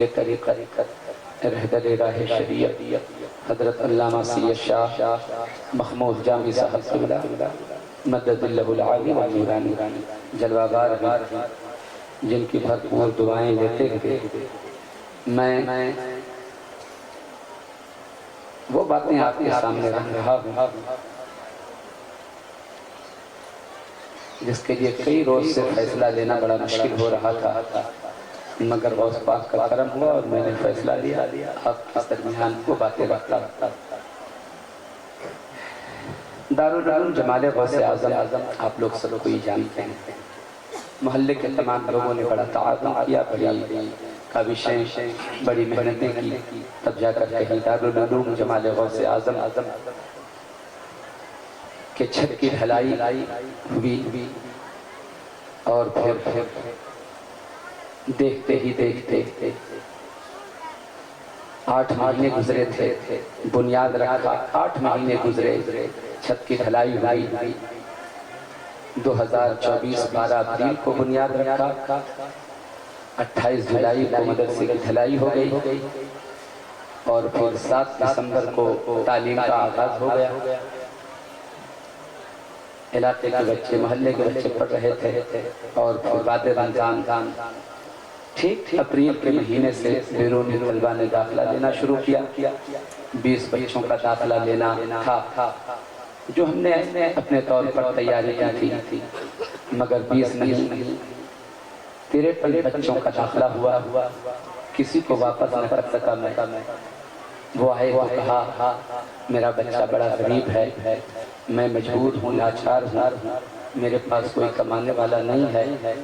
हज़रत अल्लामा सैयद शाह महमूद जामी साहब क़िबला मद्ददिल्लाहुल आली व नूरानी जलवाबार जिनकी भरपूर दुआएं लेते हुए मैं वो बातें आपके सामने रख रहा हूँ जिसके लिए कई रोज से फैसला लेना बड़ा मुश्किल हो रहा था, मगर गौस पाक का करम हुआ और मैंने फैसला लिया। अब इस दरमियान वो बातें रखता दारुल उलूम जमाले गौसे आज़म आप लोग सब कोई जानते हैं। मोहल्ले के तमाम लोगों ने बड़ा ताअज़ुम किया, बड़ी काविशें, बड़ी मेहनतें की, तब जाकर कहीं दारुल उलूम जमाले गौसे आज़म के छत की ढलाई हुई और फिर देखते ही देखते 8 महीने गुजरे थे, बुनियाद रखा, 8 महीने गुजरे, छत की ढलाई हुई। 2024 12 अप्रैल को बुनियाद रखा, 28 जुलाई को मदरसे की ढलाई हो गई और फिर 7 दिसंबर को तालीम का आगाज हो गया। इलाके के बच्चे, मोहल्ले के बच्चे पढ़ रहे थे और फिर बाद रमजान ठीक अप्रैल के महीने से बैरूनी तलबा ने दाखिला लेना शुरू किया। 20 बच्चों का दाखिला लेना था जो हमने अपने तौर पर तैयारी की थी, मगर 20 नहीं 53 बच्चों का दाखिला हुआ। किसी को वापस न कर सका मैं। वो आए तो कहा मेरा बच्चा बड़ा गरीब है, मैं मजबूर हूँ, लाचार हूँ, मेरे पास कोई कमाने वाला नहीं है।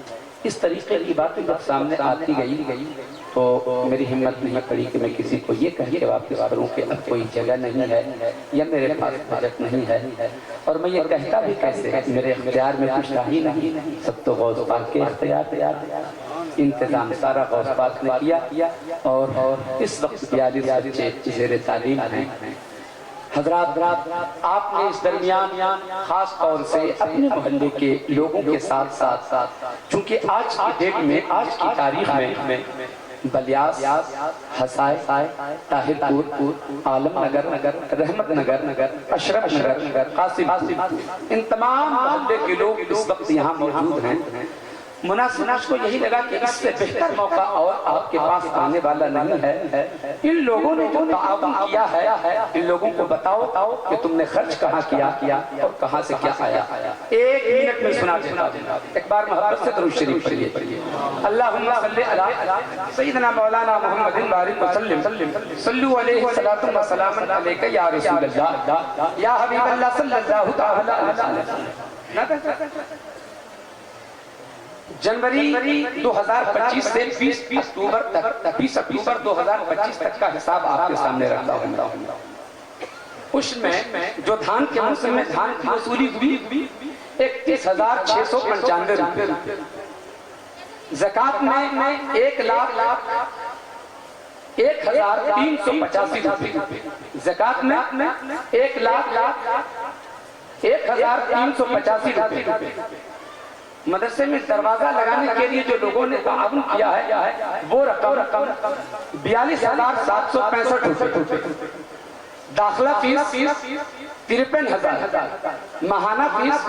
इस तरीके की बातें जब सामने आती गई तो मेरी हिम्मत नहीं पड़ी कि मैं किसी को ये कह के वापस करूँ कि अब कोई जगह नहीं है या मेरे पास बजट नहीं है। और मैं ये कहता भी कैसे, मेरे इख्तियार में कुछ रहा ही नहीं, सब तो गौस पाक के इख्तियार। इंतजाम सारा गौस पाक ने किया और इस वक्त 42 बच्चे ज़ेर तालीम हैं। हज़रात, आपने इस दरमियान खास तौर से अपने मोहल्ले के लोगों के साथ चूँकि आज की डेट में, आज की तारीख में बलियास, हसाय, ताहिरपुर, आलमनगर, रहमत नगर, अशरफ नगर, कासिम, इन तमाम मोहल्ले के लोग इस वक्त यहाँ मौजूद हैं। मुनासिब को यही लगा कि इससे बेहतर मौका और आपके पास आने वाला नहीं है। इन लोगों ने जो ताअवुन किया है, इन लोगों को बताओ कि तुमने खर्च कहाँ किया और कहाँ से क्या आया। 1 मिनट में सुना देता हूं, एक बार मोहब्बत से दरूद शरीफ पढ़िए। अल्लाहुम्मा सल्ली अला सय्यिदना मौलाना मुहम्मदिन बारिक वसल्लिम सल्लु अलैहि सलातु व सलामन अलैका या रसूलल्लाह या हबीबल्लाह सल्लल्लाहु तआला अलैहि वसल्लम। जनवरी 2025 से 20 अक्टूबर तक, 20 अक्टूबर 2025 तक का हिसाब आपके सामने रखता हूँ। उसमें जो धान के मौसम में धान की वसूली हुई 31,695 रुपये। ज़कात में 1,01,385 रुपये। ज़कात में 1,01,385 रुपये। मदरसे में दरवाजा लगाने के लिए जो लोगों ने ताअवुन किया है वो रकम 42,765 रुपये। दाखिला फीस 53,000, माहाना फीस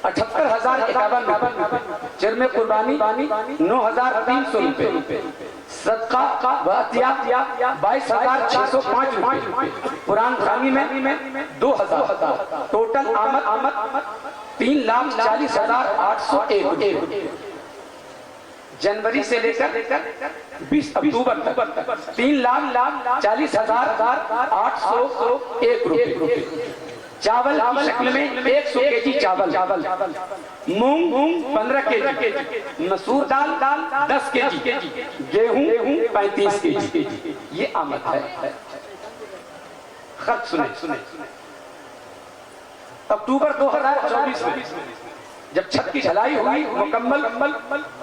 78,051 रुपये, जर्म कुर्बानी 9,300 रुपये, सदका व अतियात 22,605 रुपये, कुरान खानी में 2,000, टोटल आमद 3,40,801 रुपये। जनवरी से लेकर 20 अक्टूबर तक 3,40,801 रुपये। चावल की शक्ल में 100 केजी चावल, मूंग 15 केजी, मसूर दाल 10 केजी, गेहूं 35 केजी। ये आमद है। खर्च सुने। अक्टूबर 2024 में जब छत की ढलाई हुई मुकम्मल,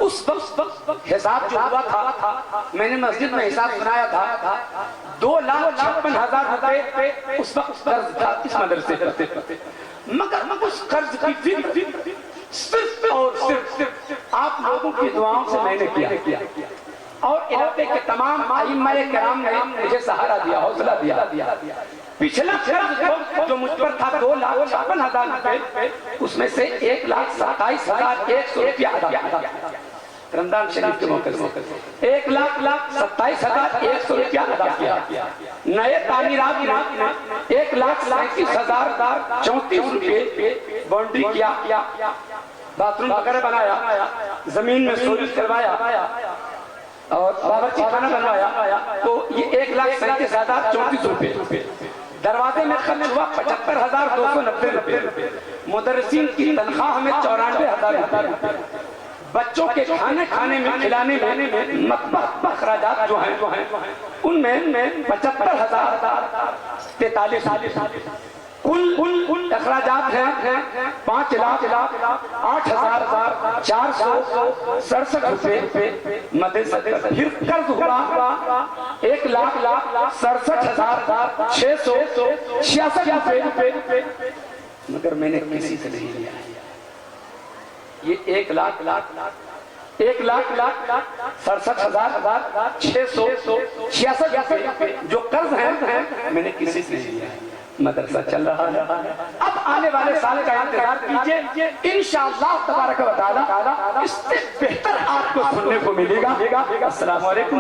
उस वक्त हिसाब जो हुआ था, मैंने मस्जिद में हिसाब सुनाया था, 2,56,000 रुपए उस वक्त कर्ज था इस मदरसे पर। मगर उस कर्ज की फिक्र सिर्फ और सिर्फ आप लोगों की दुआओं से मैंने किया। और इलाके के तमाम आइम्माए किराम ने मुझे सहारा दिया, हौसला दिया। पिछला खर्च जो मुझ पर था 2,56,000 रुपए, उसमें से 1,27,100 रुपया अदा किया रमजान शरीफ के मौके से। 1,27,100 रुपया अदा किया। नए तामीरात में 1,37,34 रुपये बाउंड्री किया, बाथरूम वगैरह बनाया, जमीन में सोलिश करवाया और बावर्ची खाना बनवाया, तो ये 1,37,34 रुपये। दरवाजे में खर्च हुआ 75,290 रुपये। मुदर्रिसीन की तनख्वाह हमें 94,000 रुपये। बच्चों के खाने में खिलाने में मतबख अखराजात जो हैं उनमें 75,043 कुल अखराजात हैं 5,08,467 रुपये। मदरसा फिर कर्ज हुआ 1,67,666 रुपये, मगर मैंने किसी से नहीं लिया। ये 1,67,666 जो कर्ज है मैंने किसी से नहीं लिया। मदरसा चल रहा है। अब आने वाले साल का इंतजार कीजिए, इंशाअल्लाह तबारक व तआला इससे बेहतर आपको सुनने को मिलेगा। अस्सलाम वालेकुम।